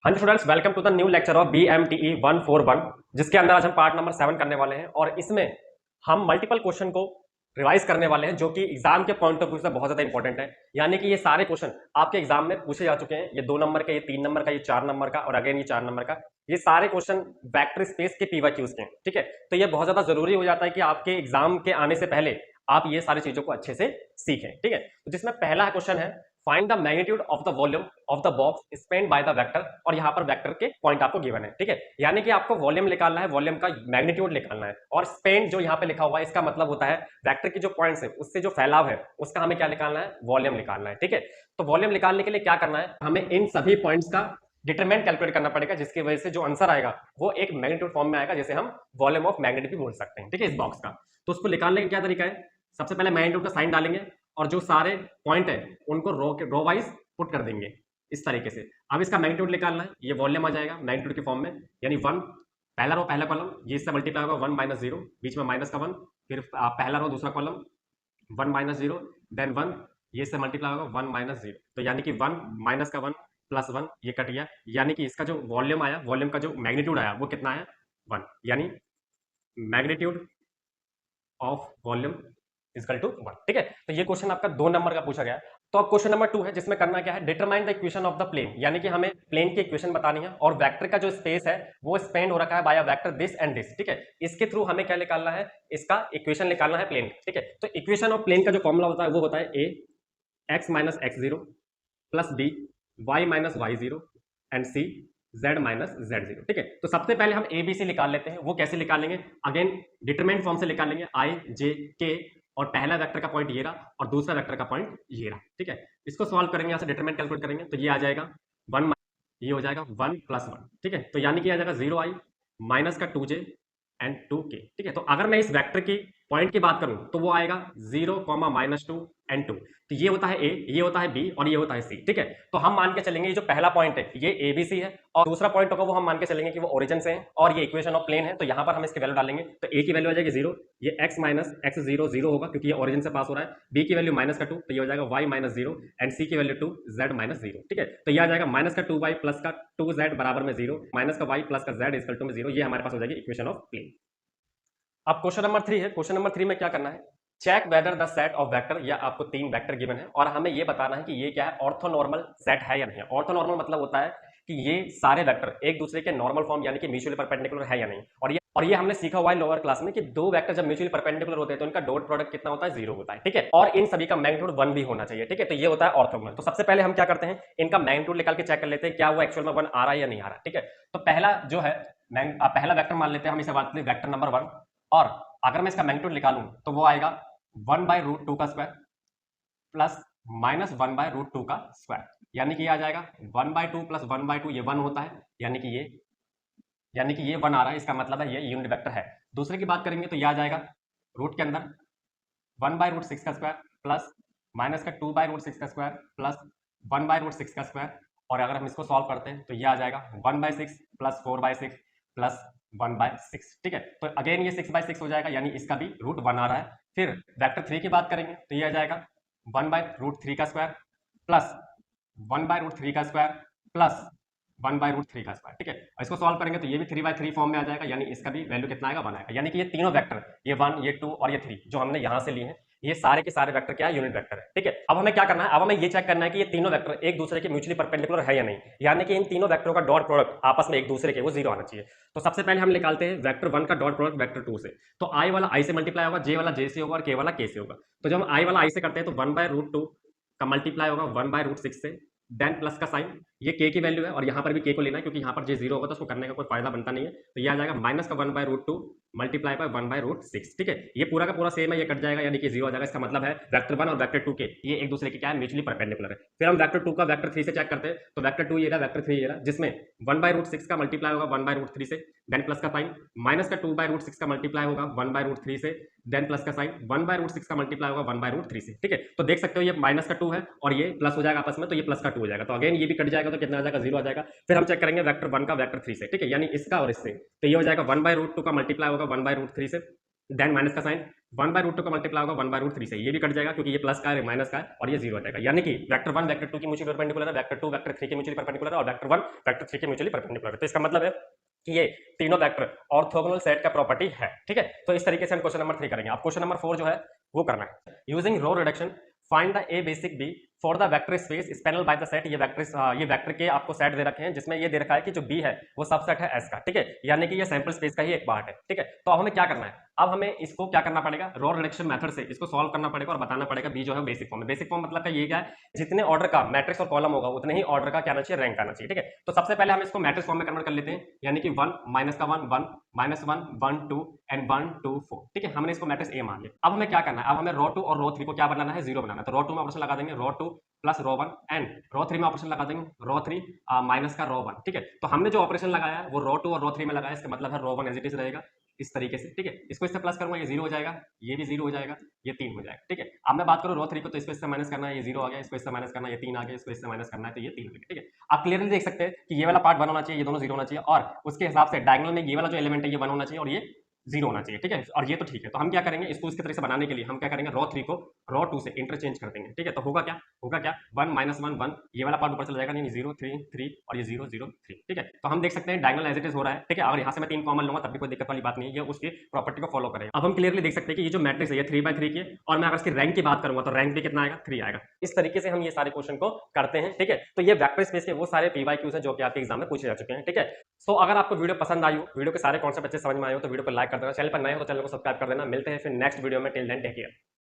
हाँ जी students, welcome to the new lecture of BMTE 141, जिसके अंदर आज हम पार्ट नंबर 7 करने वाले हैं और इसमें हम मल्टीपल क्वेश्चन को रिवाइज करने वाले हैं, जो कि एग्जाम के पॉइंट ऑफ व्यू से बहुत ज्यादा इंपॉर्टेंट है। यानी कि ये सारे क्वेश्चन आपके एग्जाम में पूछे जा चुके हैं। ये 2 नंबर का, ये 3 नंबर का, ये 4 नंबर का और अगेन ये 4 नंबर का। ये सारे क्वेश्चन वेक्टर स्पेस के PYQs के हैं, ठीक है। तो ये बहुत ज्यादा जरूरी हो जाता है कि आपके एग्जाम के आने से पहले आप ये सारी चीजों को अच्छे से सीखें, ठीक है। तो जिसमें पहला क्वेश्चन है, find the magnitude of the volume of the box spend by the vector, और यहाँ पर वेक्टर के पॉइंट आपको गिवन है, ठीक है। यानी कि आपको वॉल्यूम निकालना है, वॉल्यूम का मैग्नीट्यूड निकालना है, और स्पेंड जो यहाँ पे लिखा हुआ है इसका मतलब होता है वेक्टर की जो पॉइंट्स है उससे जो फैलाव है उसका हमें क्या निकालना है, वॉल्यूम निकालना है, ठीक है। तो वॉल्यूम निकालने के लिए क्या करना है, हमें इन सभी पॉइंट्स का डिटरमिनेंट कैलकुलेट करना पड़ेगा, जिसकी वजह से जो आंसर आएगा वो एक मैग्नीट्यूड फॉर्म में आएगा, जिसे हम वॉल्यूम ऑफ मैग्नेट भी बोल सकते हैं, ठीक है, इस बॉक्स का। तो उसको निकालने का क्या तरीका है, सबसे पहले मैग्नीट्यूड का साइन डालेंगे और जो सारे पॉइंट है उनको रो वाइज पुट कर देंगे इस तरीके से। अब इसका मैग्नीट्यूड निकालना है, ये वॉल्यूम आ जाएगा मैग्नीट्यूड के फॉर्म में, यानी 1 पहला रो पहला कॉलम, ये इससे मल्टीप्लाई होगा 1 माइनस 0, बीच में माइनस का 1, फिर पहला रो दूसरा कॉलम 1 माइनस 0, देन 1, ये इससे मल्टीप्लाई होगा 1 माइनस 0। तो यानी कि 1 माइनस का 1 प्लस 1, ये कट गया। यानी कि इसका जो वॉल्यूम आया, वॉल्यूम का जो मैग्नीट्यूड आया वो कितना है, 1। यानी magnitude of volume equal to 1, ठीक है। तो ये क्वेश्चन आपका 2 नंबर का पूछा गया है। तो अब क्वेश्चन नंबर 2 है, जिसमें करना क्या है, determine the equation of the plane, यानी कि हमें प्लेन की इक्वेशन बतानी है और वेक्टर का जो स्पेस है वो स्पेंड हो रखा है by a vector this and this, ठीक है। इसके थ्रू हमें क्या निकालना है, इसका इक्वेशन निकालना है प्लेन, ठीक है। तो इक्वेशन ऑफ प्लेन का जो फॉर्मूला होता है वो होता है a x minus x0 plus b y minus y0 and c z minus z0, ठीक है। तो सबसे पहले हम a b c निकाल लेते हैं। वो कैसे निकालेंगे, अगेन डिटरमिनेंट फॉर्म से निकालेंगे, i j k, और पहला वेक्टर का पॉइंट ये रहा और दूसरा वेक्टर का पॉइंट ये रहा, ठीक है। इसको सॉल्व करेंगे, यहाँ से डिटरमिनेंट कैलकुलेट करेंगे तो ये आ जाएगा 1, ये हो जाएगा 1 प्लस 1, ठीक है। तो यानी कि आ जाएगा 0i माइनस का 2j एंड 2k, ठीक है। तो अगर मैं इस वेक्टर की पॉइंट की बात करूं तो वो आएगा 0 माइनस 2 एंड 2। तो ये होता है a, ये होता है b और ये होता है c, ठीक है। तो हम मान के चलेंगे ये जो पहला पॉइंट है ये abc है, और दूसरा पॉइंट होगा वो हम मान के चलेंगे कि वो ओरिजिन से है, और ये इक्वेशन ऑफ प्लेन है। तो यहाँ पर हम इसकी वैल्यू डालेंगे, तो a की वैल्यू आ जाएगी 0, ये x माइनस x0 0 होगा क्योंकि ये ओरिजिन से पास हो रहा है, b की वैल्यू माइनस का 2, तो ये हो जाएगा y माइनस 0, एंड c की वैल्यू 2 z माइनस 0, ठीक है। तो ये आ जाएगा माइनस का 2y प्लस का 2z बराबर में 0, माइनस का y प्लस का z इक्वल टू में 0। ये हमारे पास हो जाएगी इक्वेशन ऑफ प्लेन। अब क्वेश्चन नंबर 3 है। क्वेश्चन नंबर 3 में क्या करना है, check whether the set of vector, या आपको 3 वेक्टर गिवन है और हमें ये बताना है कि ये क्या है, ऑर्थोनॉर्मल सेट है या नहीं है। ऑर्थोनॉर्मल मतलब होता है कि ये सारे वेक्टर एक दूसरे के नॉर्मल फॉर्म यानी कि म्यूचुअली परपेंडिकुलर है या नहीं। और ये हमने सीखा हुआ है लोअर क्लास में कि दो वेक्टर जब म्यूचुअली परपेंडिकुलर होते हैं तो इनका डॉट प्रोडक्ट कितना होता है, 0 होता है, ठीक है। और इन सभी का मैग्नीट्यूड 1 भी होना चाहिए, ठीक है। तो ये होता है ऑर्थोगोनल। तो सबसे पहले हम क्या करते हैं, इनका मैग्नीट्यूड निकाल के चेक कर लेते हैं क्या वो एक्चुअल में 1 आ रहा है या नहीं आ रहा, ठीक है। तो पहला जो है पहला वेक्टर मान लेते हैं हम, इसे बात करें वेक्टर नंबर 1, और अगर मैं इसका मैग्नीट्यूड निकालूं तो वो आएगा 1/√2 का स्क्वायर प्लस माइनस 1/√2 का स्क्वायर, यानी कि ये आ जाएगा 1/2 प्लस 1/2, ये 1 होता है, यानी कि ये 1 आ रहा है, इसका मतलब है ये यूनिट वेक्टर है। दूसरे की बात करेंगे तो ये आ जाएगा रूट के अंदर 1/√6 का स्क्वायर प्लस माइनस का 2/√6 का स्क्वायर प्लस 1/√6 का स्क्वायर, और अगर हम इसको सॉल्व करते हैं तो ये आ जाएगा 1/6 प्लस 4/6 प्लस 1/6, ठीक है। तो अगेन ये 6/6 हो जाएगा, यानी इसका भी रूट 1 आ रहा है। फिर वेक्टर 3 की बात करेंगे तो ये आ जाएगा 1/√3 का स्क्वायर प्लस 1/√3 का स्क्वायर प्लस 1/√3 का स्क्वायर, ठीक है। इसको सॉल्व करेंगे तो ये भी 3/3 फॉर्म में आ जाएगा, यानी इसका भी वैल्यू कितना आएगा, 1 आएगा। यानी कि ये तीनों वेक्टर, ये 1, ये 2 और ये 3 जो हमने यहां से लिए हैं, ये सारे के सारे वेक्टर क्या है, यूनिट वेक्टर है, ठीक है। अब हमें क्या करना है, अब हमें ये चेक करना है कि ये तीनों वेक्टर एक दूसरे के म्यूचुअली परपेंडिकुलर है या नहीं, यानी कि इन तीनों वेक्टरों का डॉट प्रोडक्ट आपस में एक दूसरे के वो 0 आना चाहिए। तो सबसे पहले हम निकालते हैं वेक्टर 1 का डॉट प्रोडक्ट वेक्टर 2 से। तो i वाला i से मल्टीप्लाई होगा, j वाला j से होगा और k वाला k से होगा। तो जब हम i वाला i से करते हैं तो 1/√2 का मल्टीप्लाई होगा 1/√6 से, देन प्लस का साइन, ये k की वैल्यू है और यहाँ पर भी k को लेना है क्योंकि यहाँ पर j 0 होगा तो उसको करने का कोई फायदा बनता नहीं है। तो ये आ जाएगा माइनस का 1/√2 मल्टीप्लाई बाय 1/√6, ठीक है। ये पूरा का पूरा सेम है, ये कट जाएगा यानी कि 0 आ जाएगा। इसका मतलब है वेक्टर 1 और वेक्टर 2 के ये एक दूसरे के क्या है, म्यूचुअली परपेंडिकुलर है। फिर हम वेक्टर 2 का वेक्टर 3 से चेक करते हैं तो वेक्टर 2 ये रहा, वेक्टर 3 ये रहा, जिसमें 1/√6 का मल्टीप्लाई होगा 1/√3 से, देन प्लस का साइन, माइनस का 2/√6 का मल्टीप्लाई होगा 1/√3 से, देन प्लस का साइन, 1/√6 का मल्टीप्लाई होगा 1/√3 से, ठीक है। तो देख सकते हो ये माइनस का 2 है और ये प्लस हो जाएगा आपस में, तो ये प्लस का 2 हो जाएगा। तो अगेन ये भी कट जाएगा तो कितना आ जाएगा, 0 आ जाएगा। फिर हम चेक करेंगे वेक्टर 1 का वेक्टर 3 से, ठीक है, यानी इसका और इससे। तो ये हो जाएगा 1/√2 का मल्टीप्लाई होगा 1/√3 से, देन माइनस का साइन 1/√2 का मल्टीप्लाई होगा 1/√3 से, ये भी कट जाएगा क्योंकि ये प्लस का है माइनस का है और ये जीरो आ जाएगा। यानी कि वेक्टर 1 वेक्टर 2 की म्यूचुअली परपेंडिकुलर है, वेक्टर 2 वेक्टर 3 के म्यूचुअली परपेंडिकुलर है और वेक्टर 1 वेक्टर 3 के म्यूचुअली परपेंडिकुलर है। तो इसका मतलब है कि ये तीनों वेक्टर ऑर्थोगोनल सेट का प्रॉपर्टी है। ठीक है, तो इस तरीके से हम क्वेश्चन नंबर 3 करेंगे। अब क्वेश्चन नंबर 4 जो है वो करना है, using row reduction find the a basic B for the vector space spanned by the set. ये वेक्टर के आपको सेट दे रखे हैं जिसमें ये दे रखा है कि जो बी है वो सबसेट है एस का। ठीक है, यानी कि ये सैंपल स्पेस का ही एक पार्ट है। ठीक है, तो अब हमें क्या करना है, अब हमें इसको क्या करना पड़ेगा, रो रिडक्शन मेथड से इसको सॉल्व करना पड़ेगा और बताना पड़ेगा बी जो है बेसिक फॉर्म में। बेसिक फॉर्म मतलब का ये क्या है, जितने ऑर्डर का मैट्रिक्स और कॉलम होगा उतने ही ऑर्डर का क्या आना चाहिए, रैंक आना चाहिए। ठीक है, तो सबसे पहले हम इसको मैट्रिक्स फॉर्म में कन्वर्ट कर लेते हैं, यानी कि 1 माइनस का 1 1 माइनस 1 1 2 एंड 1 2 4। ठीक है, हमने इसको मैट्रिक्स ए मान लिया। अब हमें क्या करना है, अब हमें रो 2 और रो 3 को क्या बनाना है, जीरो बनाना है। तो रो 2 में ऑपरेशन लगा देंगे रो 2 प्लस रो 1 एंड रो 3 में ऑपरेशन लगा देंगे रो 3 माइनस का रो 1। ठीक है, तो हमने जो ऑपरेशन लगाया है वो रो 2 और रो 3 में लगाया है, इसका मतलब है रो 1 एज इट इज रहेगा इस तरीके से। ठीक है, इसको इससे प्लस करूंगा ये जीरो हो जाएगा, ये भी जीरो हो जाएगा, ये 3 हो जाएगा। ठीक है, अब मैं बात करूं रो 3 को, तो इसको इससे माइनस करना है, ये जीरो आ गया, इसको इससे माइनस करना है, ये 3 आ गया, इसको इससे माइनस करना है तो ये 3 हो गया। ठीक है, आप क्लियरली देख सकते हैं कि ये वाला पार्ट 1 होना चाहिए, ये दोनों जीरो होना चाहिए और उसके हिसाब से डायगोनल में ये वाला जो एलिमेंट है ये 1 होना चाहिए और ये जीरो होना चाहिए। ठीक है, और ये तो ठीक है, तो हम क्या करेंगे, इसको इसके तरह से बनाने के लिए हम क्या करेंगे, रो 3 को रो 2 से इंटरचेंज कर देंगे। ठीक है, तो होगा क्या 1 माइनस 1 1, ये वाला पार्ट ऊपर चला जाएगा, नहीं 0 3 3 और ये 0 0 3। ठीक है, तो हम देख सकते हैं डायगोनल एज इट इज हो रहा है। ठीक है, अगर यहाँ से मैं 3 कॉमन लूंगा तब भी कोई दिक्कत वाली बात नहीं है, ये उसकी प्रॉपर्टी को फॉलो करेगा। अब हम क्लियरली देख सकते हैं कि ये जो मैट्रिक्स है ये 3/3 की है और मैं अगर इसकी रैंक की बात करूंगा तो रैंक भी कितना आएगा, 3 आएगा। इस तरीके से हम ये सारे क्वेश्चन को करते हैं। ठीक है, तो ये वेक्टर स्पेस के वो सारे पीवाईक्यूज हैं जो कि आपके एग्जाम में पूछे जा चुके हैं। ठीक है, सो अगर आपको वीडियो पसंद आई हो, वीडियो के सारे कॉन्सेप्ट अच्छे समझ में आए हो तो वीडियो को लाइक कर देना, चैनल पर नए हो तो चैनल को सब्सक्राइब कर देना। मिलते हैं फिर नेक्स्ट वीडियो में, टिल देन टेक केयर।